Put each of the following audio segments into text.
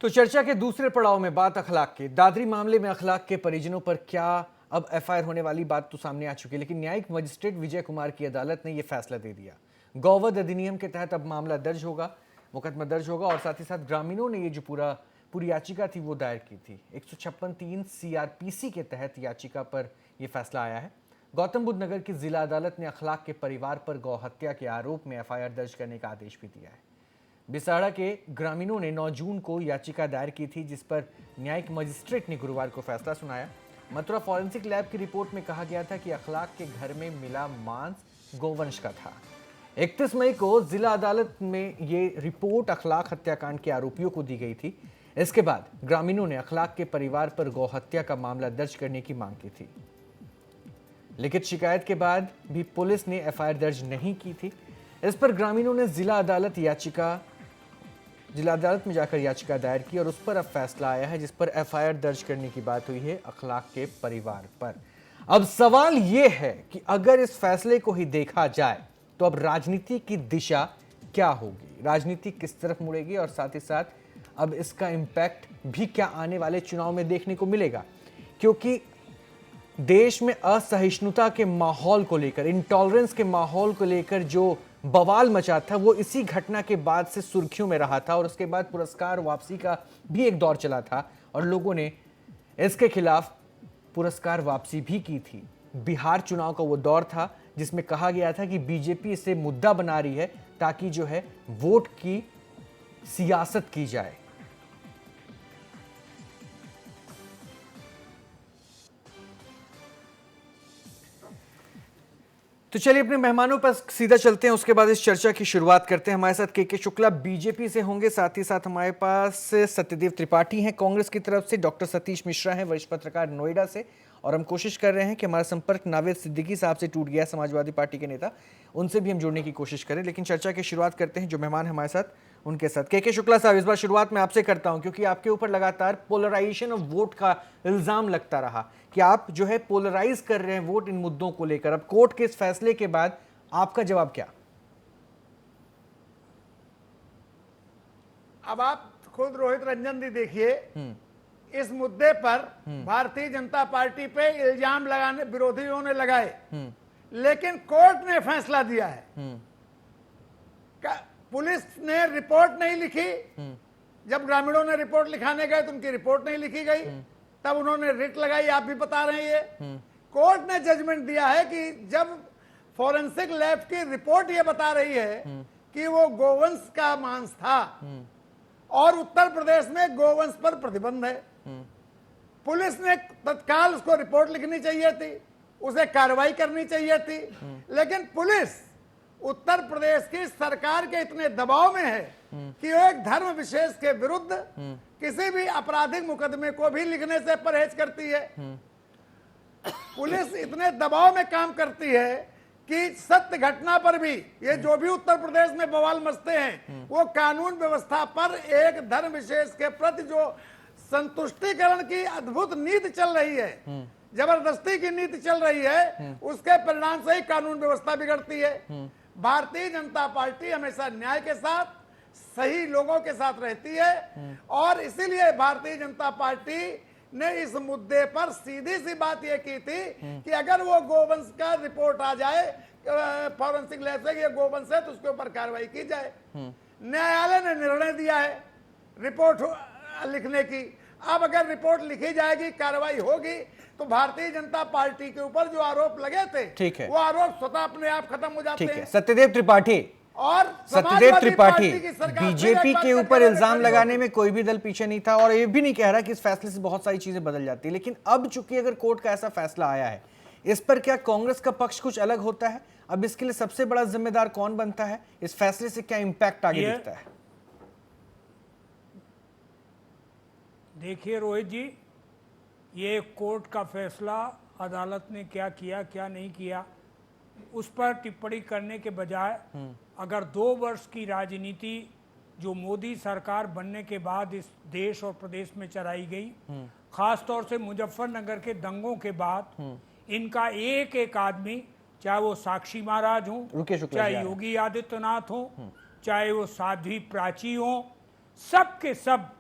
तो चर्चा के दूसरे पड़ाव में बात अखलाक के दादरी मामले में अखलाक के परिजनों पर क्या अब एफआईआर होने वाली बात तो सामने आ चुकी है, लेकिन न्यायिक मजिस्ट्रेट विजय कुमार की अदालत ने यह फैसला दे दिया। गौवध अधिनियम के तहत अब मामला दर्ज होगा, मुकदमा दर्ज होगा और साथ ही साथ ग्रामीणों ने ये जो पूरी याचिका थी वो दायर की थी। 156(3) CRPC के तहत याचिका पर यह फैसला आया है। गौतम बुद्ध नगर की जिला अदालत ने अखलाक के परिवार पर गौ हत्या के आरोप में एफआईआर दर्ज करने का आदेश भी दिया है। बिसाड़ा के ग्रामीणों ने 9 जून को याचिका दायर की थी, जिस पर न्यायिक मजिस्ट्रेट ने गुरुवार को फैसला सुनाया। मथुरा फॉरेंसिक लैब की रिपोर्ट में कहा गया था कि अखलाक के घर में मिला मांस गोवंश का था। 31 मई को जिला अदालत में ये रिपोर्ट अखलाक हत्याकांड के आरोपियों को दी गई थी। इसके बाद ग्रामीणों ने अखलाक के परिवार पर गौ हत्या का मामला दर्ज करने की मांग की थी। लिखित शिकायत के बाद भी पुलिस ने एफआईआर दर्ज नहीं की थी। इस पर ग्रामीणों ने जिला अदालत में जाकर याचिका दायर की और उस पर अब फैसला आया है, जिस पर एफआईआर दर्ज करने की बात हुई है अखलाक के परिवार पर। अब सवाल यह है कि अगर इस फैसले को ही देखा जाए तो अब राजनीति की दिशा क्या होगी, राजनीति किस तरफ मुड़ेगी और साथ ही साथ अब इसका इंपैक्ट भी क्या आने वाले चुनाव में देखने को मिलेगा। क्योंकि देश में असहिष्णुता के माहौल को लेकर, इंटॉलरेंस के माहौल को लेकर जो बवाल मचा था वो इसी घटना के बाद से सुर्खियों में रहा था और उसके बाद पुरस्कार वापसी का भी एक दौर चला था और लोगों ने इसके खिलाफ पुरस्कार वापसी भी की थी। बिहार चुनाव का वो दौर था जिसमें कहा गया था कि बीजेपी इसे मुद्दा बना रही है ताकि जो है वोट की सियासत की जाए। तो चलिए अपने मेहमानों पर सीधा चलते हैं, उसके बाद इस चर्चा की शुरुआत करते हैं। हमारे साथ के शुक्ला बीजेपी से होंगे, साथ ही साथ हमारे पास सत्यदेव त्रिपाठी हैं कांग्रेस की तरफ से, डॉक्टर सतीश मिश्रा हैं वरिष्ठ पत्रकार नोएडा से, और हम कोशिश कर रहे हैं कि हमारा संपर्क नावेद सिद्दीकी साहब से टूट गया, समाजवादी पार्टी के नेता, उनसे भी हम जुड़ने की कोशिश करें। लेकिन चर्चा की शुरुआत करते हैं जो मेहमान हमारे साथ उनके साथ। के शुक्ला साहब, इस बार शुरुआत में आपसे करता हूं क्योंकि आपके ऊपर लगातार पोलराइजेशन ऑफ वोट का इल्जाम लगता रहा कि आप जो है पोलराइज कर रहे हैं वोट इन मुद्दों को लेकर। अब कोर्ट के इस फैसले के बाद आपका जवाब क्या? अब आप खुद रोहित रंजन जी देखिए, इस मुद्दे पर भारतीय जनता पार्टी पे इल्जाम लगाने विरोधियों ने लगाए, लेकिन कोर्ट ने फैसला दिया है। पुलिस ने रिपोर्ट नहीं लिखी, जब ग्रामीणों ने रिपोर्ट लिखाने गए तो उनकी रिपोर्ट नहीं लिखी गई, तब उन्होंने रिट लगाई, आप भी बता रहे हैं ये। कोर्ट ने जजमेंट दिया है कि जब फॉरेंसिक लैब की रिपोर्ट ये बता रही है कि वो गोवंश का मांस था और उत्तर प्रदेश में गोवंश पर प्रतिबंध है, पुलिस ने तत्काल उसको रिपोर्ट लिखनी चाहिए थी, उसे कार्रवाई करनी चाहिए थी। लेकिन पुलिस उत्तर प्रदेश की सरकार के इतने दबाव में है कि वो एक धर्म विशेष के विरुद्ध किसी भी आपराधिक मुकदमे को भी लिखने से परहेज करती है। पुलिस इतने दबाव में काम करती है कि सत्य घटना पर भी ये जो भी उत्तर प्रदेश में बवाल मचते हैं वो कानून व्यवस्था पर एक धर्म विशेष के प्रति जो संतुष्टिकरण की अद्भुत नीति चल रही है, जबरदस्ती की नीति चल रही है, उसके परिणाम से ही कानून व्यवस्था बिगड़ती है। भारतीय जनता पार्टी हमेशा न्याय के साथ, सही लोगों के साथ रहती है और इसीलिए भारतीय जनता पार्टी ने इस मुद्दे पर सीधी सी बात यह की थी कि अगर वो गोवंश का रिपोर्ट आ जाए फॉरेंसिक लैब से ये गोवंश है तो उसके ऊपर कार्रवाई की जाए। न्यायालय ने निर्णय दिया है रिपोर्ट लिखने की। अब अगर रिपोर्ट लिखी जाएगी, कार्रवाई होगी, तो भारतीय जनता पार्टी के ऊपर जो आरोप लगे थे, ठीक है, वो आरोप स्वतः अपने आप खत्म हो जाते हैं। सत्यदेव त्रिपाठी, और सत्यदेव त्रिपाठी, बीजेपी के ऊपर इल्जाम लगाने में कोई भी दल पीछे नहीं था और ये भी नहीं कह रहा कि इस फैसले से बहुत सारी चीजें बदल जाती है, लेकिन अब चूंकि अगर कोर्ट का ऐसा फैसला आया है, इस पर क्या कांग्रेस का पक्ष कुछ अलग होता है? अब इसके लिए सबसे बड़ा जिम्मेदार कौन बनता है? इस फैसले से क्या इंपैक्ट आगे दिखता है? देखिए रोहित जी, ये कोर्ट का फैसला, अदालत ने क्या किया क्या नहीं किया उस पर टिप्पणी करने के बजाय अगर 2 वर्ष की राजनीति जो मोदी सरकार बनने के बाद इस देश और प्रदेश में चलाई गई, खास तौर से मुजफ्फरनगर के दंगों के बाद इनका एक एक आदमी, चाहे वो साक्षी महाराज हो, चाहे योगी आदित्यनाथ हो, चाहे वो साध्वी प्राची हो, सब के सब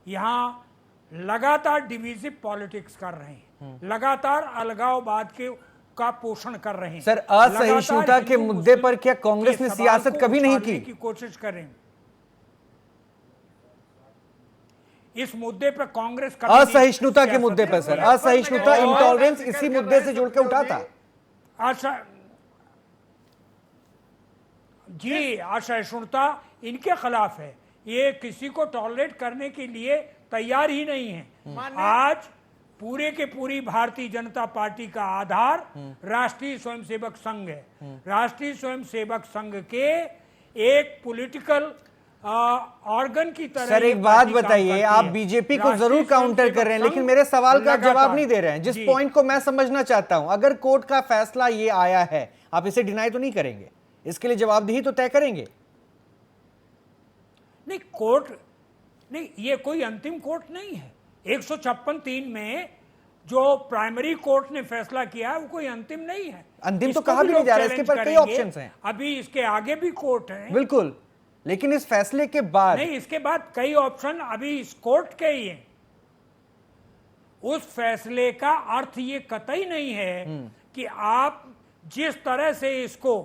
यहाँ लगातार डिविजिव पॉलिटिक्स कर रहे हैं, लगातार अलगाववाद के का पोषण कर रहे हैं। सर, असहिष्णुता लगातार के हिंदू मुद्दे पर मुस्लिम क्या कांग्रेस के ने सवाल सियासत को कभी नहीं उछालने की? कोशिश कर रहे हैं। इस मुद्दे पर कांग्रेस कभी नहीं असहिष्णुता के सियासत मुद्दे पर में सर, बोला। असहिष्णुता, और- इंटॉलरेंस इसी मुद्दे से जुड़ के उठा था। असहिष्णुता इनके खिलाफ है, ये किसी को टॉलरेट करने के लिए तैयार ही नहीं है। आज पूरे के पूरी भारतीय जनता पार्टी का आधार राष्ट्रीय स्वयंसेवक संघ है। राष्ट्रीय स्वयंसेवक संघ के एक पॉलिटिकल ऑर्गन की तरह सर, ये एक बात पार्टी काम बताइए, करती आप है। बीजेपी को राष्ट्रीय जरूर काउंटर कर रहे हैं, स्वयंसेवक लेकिन संघ मेरे सवाल का आप जवाब लगातार- नहीं दे रहे हैं। जिस जी। पॉइंट को मैं समझना चाहता हूं, अगर कोर्ट का फैसला ये आया है, आप इसे डिनाई तो नहीं करेंगे, इसके लिए जवाबदेही तो तय करेंगे? नहीं, कोर्ट नहीं, ये कोई अंतिम कोर्ट नहीं है। 156(3) में जो प्राइमरी कोर्ट ने फैसला किया है वो कोई अंतिम नहीं है। अंतिम तो इसको कहा भी नहीं लोग जा रहा है, इसके चैलेंज पर कई करेंगे। ऑप्शंस हैं। अभी इसके आगे भी कोर्ट है। बिल्कुल, लेकिन इस फैसले के बाद नहीं, इसके बाद कई ऑप्शन अभी इस कोर्ट के ही हैं। उस फैसले का अर्थ ये कतई नहीं है कि आप जिस तरह से इसको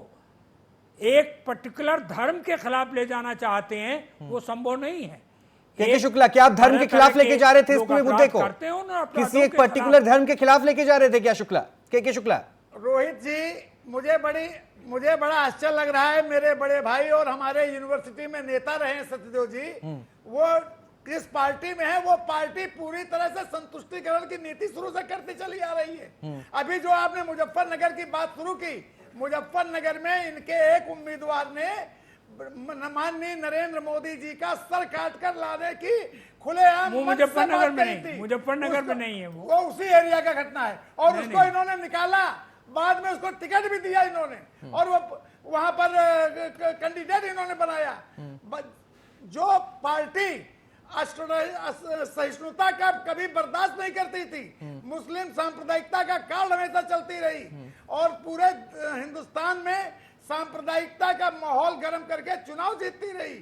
एक पर्टिकुलर धर्म के खिलाफ ले जाना चाहते हैं वो संभव नहीं है। के शुक्ला, क्या आप धर्म के खिलाफ लेके जा रहे थे इस पूरे मुद्दे को? किसी एक पर्टिकुलर धर्म के खिलाफ लेके जा रहे थे क्या शुक्ला? के शुक्ला? रोहित जी, मुझे बड़ा आश्चर्य लग रहा है। मेरे बड़े भाई और हमारे यूनिवर्सिटी में नेता रहे हैं सत्यदेव जी, वो किस पार्टी में है, वो पार्टी पूरी तरह से संतुष्टिकरण की नीति शुरू से करती चली आ रही है। अभी जो आपने मुजफ्फरनगर की बात शुरू की, मुजफ्फरनगर में इनके एक उम्मीदवार ने माननीय नरेंद्र मोदी जी का सर काट कर लाने की खुलेआम मुजफ्फरनगर में नहीं, मुजफ्फरनगर में नहीं है वो उसी एरिया का घटना है और उसको इन्होंने निकाला, बाद में उसको टिकट भी दिया इन्होंने और वो वहां पर कैंडिडेट इन्होंने बनाया। जो पार्टी सहिष्णुता का कभी बर्दाश्त नहीं करती थी, मुस्लिम सांप्रदायिकता का काल हमेशा चलती रही और पूरे हिंदुस्तान में सांप्रदायिकता का माहौल गर्म करके चुनाव जीतती रही,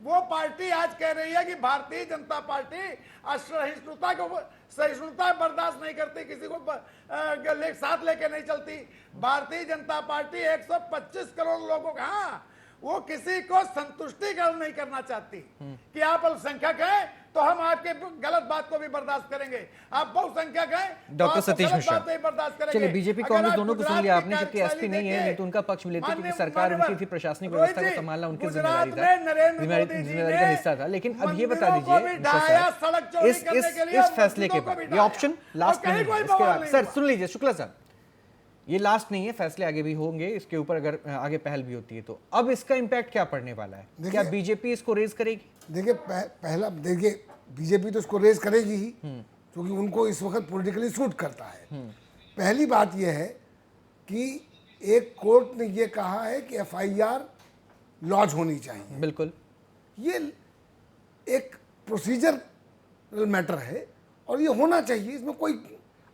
वो पार्टी आज कह रही है कि भारतीय जनता पार्टी सहिष्णुता बर्दाश्त नहीं करती, किसी को साथ लेके नहीं चलती। भारतीय जनता पार्टी 125 करोड़ लोगों का, हाँ, वो किसी को संतुष्टिकरण नहीं करना चाहती कि आप अल्पसंख्यक हैं तो हम आपके गलत बात को भी बर्दाश्त करेंगे, आप बहुसंख्यक हैं डॉक्टर सतीश मिश्रा, बर्दाश्त करेंगे। चलिए, बीजेपी कांग्रेस दोनों को सुन लिया आपने, क्योंकि एसपी नहीं है, नहीं तो उनका पक्ष भी लेते, क्योंकि सरकार उनकी थी, प्रशासनिक व्यवस्था को संभालना उनकी जिम्मेदारी का हिस्सा था। लेकिन अब ये बता दीजिए, इस फैसले के बाद ये ऑप्शन लास्ट नहीं है, इसके बाद सर सुन लीजिए शुक्ला साहब, ये लास्ट नहीं है, फैसले आगे भी होंगे इसके ऊपर, अगर आगे पहल भी होती है तो अब इसका इंपैक्ट क्या पड़ने वाला है? क्या बीजेपी इसको रेज करेगी? देखिए, पहला देखिए, बीजेपी तो इसको रेज करेगी ही, क्योंकि उनको इस वक्त पॉलिटिकली सूट करता है। पहली बात यह है कि एक कोर्ट ने यह कहा है कि एफआईआर लॉन्च होनी चाहिए। बिल्कुल, ये एक प्रोसीजरल मैटर है और ये होना चाहिए। इसमें कोई,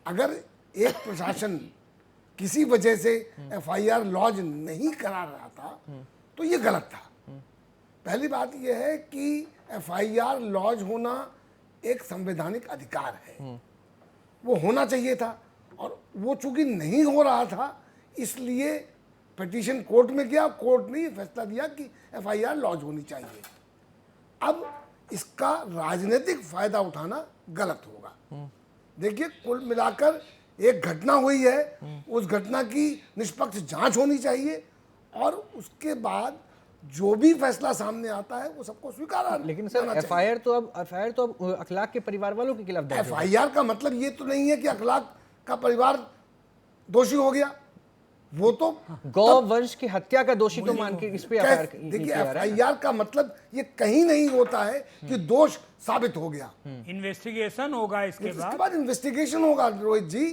अगर एक प्रशासन किसी वजह से एफआईआर लॉन्च नहीं करा रहा था तो ये गलत था। पहली बात यह है कि एफआईआर लॉन्च होना एक संवैधानिक अधिकार है, वो होना चाहिए था और वो चूंकि नहीं हो रहा था इसलिए पिटीशन कोर्ट में गया, कोर्ट ने फैसला दिया कि एफआईआर लॉन्च होनी चाहिए। अब इसका राजनीतिक फायदा उठाना गलत होगा। देखिए, कुल मिलाकर एक घटना हुई है, उस घटना की निष्पक्ष जांच होनी चाहिए और उसके बाद जो भी फैसला सामने आता है वो सबको स्वीकार। लेकिन सर एफआईआर तो अब अखलाक के परिवार वालों के खिलाफ दर्ज होगा। एफआईआर का मतलब ये तो नहीं है कि अखलाक का परिवार दोषी हो गया, वो तो गौ वंश की हत्या का दोषी तो मान के इस पे देखिए, एफआईआर का मतलब ये कहीं नहीं होता है कि दोष साबित हो गया, इन्वेस्टिगेशन होगा, इसके बाद इन्वेस्टिगेशन होगा। रोहित जी,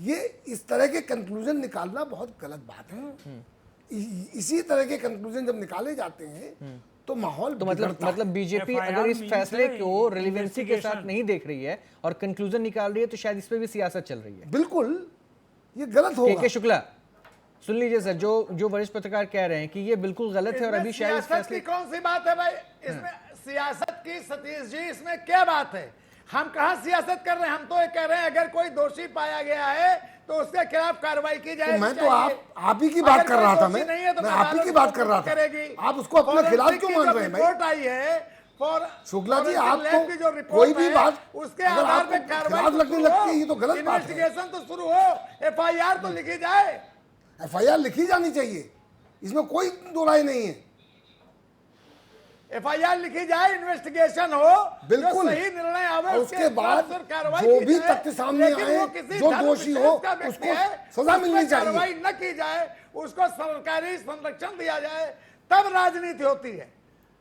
ये इस तरह के कंक्लूजन निकालना बहुत गलत बात है। इसी तरह के कंक्लूजन जब निकाले जाते हैं तो माहौल तो मतलब बीजेपी अगर इस फैसले को रिलेवेंसी के साथ नहीं देख रही है और कंक्लूजन निकाल रही है तो शायद इस पे भी सियासत चल रही है। बिल्कुल, ये गलत होगा। के शुक्ला, सुन लीजिए सर, जो वरिष्ठ पत्रकार कह रहे हैं कि ये बिल्कुल गलत है और अभी शायद इस फैसले की कौन सी बात है भाई, इसमें सियासत की सतीश जी इसमें क्या बात है? हम कहां सियासत कर रहे हैं? हम तो ये कह रहे हैं अगर कोई दोषी पाया गया है तो उसके खिलाफ कार्रवाई की जाए। तो मैं तो आप ही की बात कर रहा था। मैं आप ही की बात कर रहा था। आप उसको अपने खिलाफ क्यों मान रहे हैं भाई? रिपोर्ट आई है शुक्ला जी, आप जो तो रिपोर्ट कोई भी है, बात उसके अगर आधार आपको पे कार्रवाई खिलाफ लगने लगती है, ये तो गलत बात है। इन्वेस्टिगेशन तो शुरू हो, एफआईआर तो लिखी जाए। एफआईआर लिखी जानी चाहिए, इसमें कोई दो राय नहीं है। एफआईआर लिखी जाए, इन्वेस्टिगेशन हो, बिल्कुल। जो सही निर्णय आवे और उसके बाद फिर कार्रवाई जो की भी जाए। तथ्य सामने लेकिन आए, वो किसी जो धर्म दोषी विशेष हो, का व्यक्ति उसको है, सजा उस पर मिलनी चाहिए। कार्रवाई न की जाए, उसको सरकारी संरक्षण दिया जाए, तब राजनीति होती है।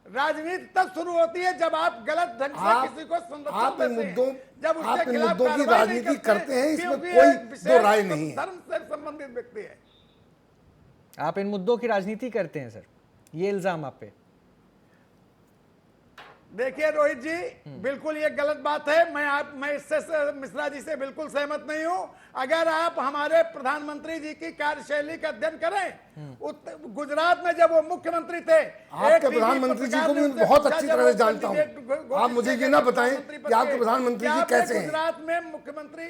राजनीति तब शुरू होती है जब आप गलत ढंग से किसी को आप संरक्षण इन देते मुद्दों हैं, जब आप उसके इन खिलाफ मुद्दों की कार्रवाई नहीं राजनीति करते हैं, इसमें क्योंकि कोई एक दो विशेष राय नहीं है। धर्म से संबंधित व्यक्ति है। आप इन मुद्दों की राजनीति करते हैं सर, ये इल्जाम आप पे। देखिए रोहित जी, बिल्कुल ये गलत बात है। मैं इससे मिश्रा जी से बिल्कुल सहमत नहीं हूं। अगर आप हमारे प्रधानमंत्री जी की कार्यशैली का अध्ययन करें, गुजरात में जब वो मुख्यमंत्री थे, आपके प्रधानमंत्री जी को भी बहुत अच्छी तरह से जानता हूं। आप मुझे ये ना बताएं कि आपके प्रधानमंत्री जी कैसे हैं। गुजरात में मुख्यमंत्री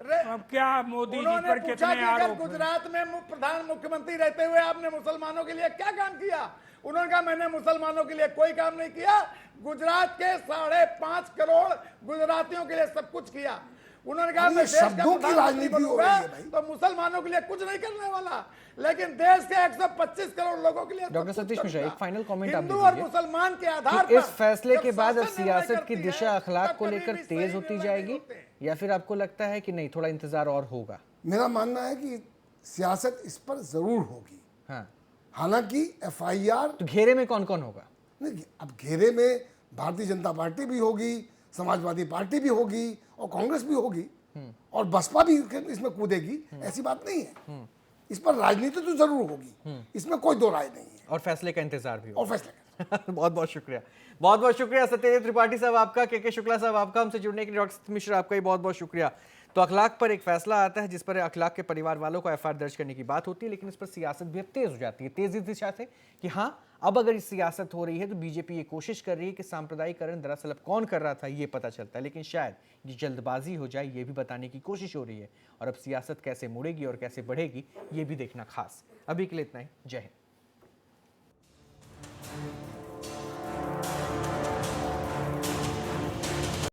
अब क्या मोदी जी उन्होंने पर पूछा कितने कि अगर आरोप हैं? गुजरात में प्रधान मुख्यमंत्री रहते हुए आपने मुसलमानों के लिए क्या काम किया? उन्होंने कहा मैंने मुसलमानों के लिए कोई काम नहीं किया, गुजरात के 5.5 करोड़ गुजरातियों के लिए सब कुछ किया। उन्होंने कहा मैं देश का शब्दों की राजनीति हो रही है भाई। तो मुसलमानों के लिए कुछ नहीं करने वाला, लेकिन देश के 125 करोड़ लोगों के लिए डॉक्टर सब कुछ सतीश मिश्रा, करूंगा। एक फाइनल कमेंट आप हिंदू दे और दीजिए मुसलमान के आधार कि पर इस फैसले जब के बाद अब शासन निर्णय सियासत की करती दिशा है, अखलाक तब को कभी लेकर भी तेज सही होती निर्णय जाएगी, नहीं होते। या फिर आपको लगता है कि नहीं, थोड़ा इंतजार और होगा? मेरा मानना है कि सियासत इस पर जरूर होगी। हाँ, हालांकि एफआईआर तो घेरे में कौन कौन होगा? नहीं, अब घेरे में भारतीय जनता पार्टी भी होगी, समाजवादी पार्टी भी होगी और कांग्रेस भी होगी और बसपा भी इसमें कूदेगी, ऐसी बात नहीं है। इस पर राजनीति तो जरूर होगी, इसमें कोई दो राय नहीं है। और फैसले का इंतजार भी होगा। और फैसला बहुत बहुत शुक्रिया, बहुत बहुत शुक्रिया सत्यदेव त्रिपाठी साहब आपका, के शुक्ला साहब आपका हमसे जुड़ने के लिए, डॉक्टर सतीश मिश्रा आपका भी बहुत बहुत शुक्रिया। तो अखलाक पर एक फैसला आता है जिस पर अखलाक के परिवार वालों को एफआईआर दर्ज करने की बात होती है, लेकिन इस पर सियासत भी अब तेज हो जाती है, तेज इस दिशा से कि हाँ, अब अगर इस सियासत हो रही है तो बीजेपी ये कोशिश कर रही है कि सांप्रदायिकरण दरअसल अब कौन कर रहा था ये पता चलता है, लेकिन शायद ये जल्दबाजी हो जाए ये भी बताने की कोशिश हो रही है। और अब सियासत कैसे मुड़ेगी और कैसे बढ़ेगी ये भी देखना खास। अभी के लिए इतना ही, जय हिंद।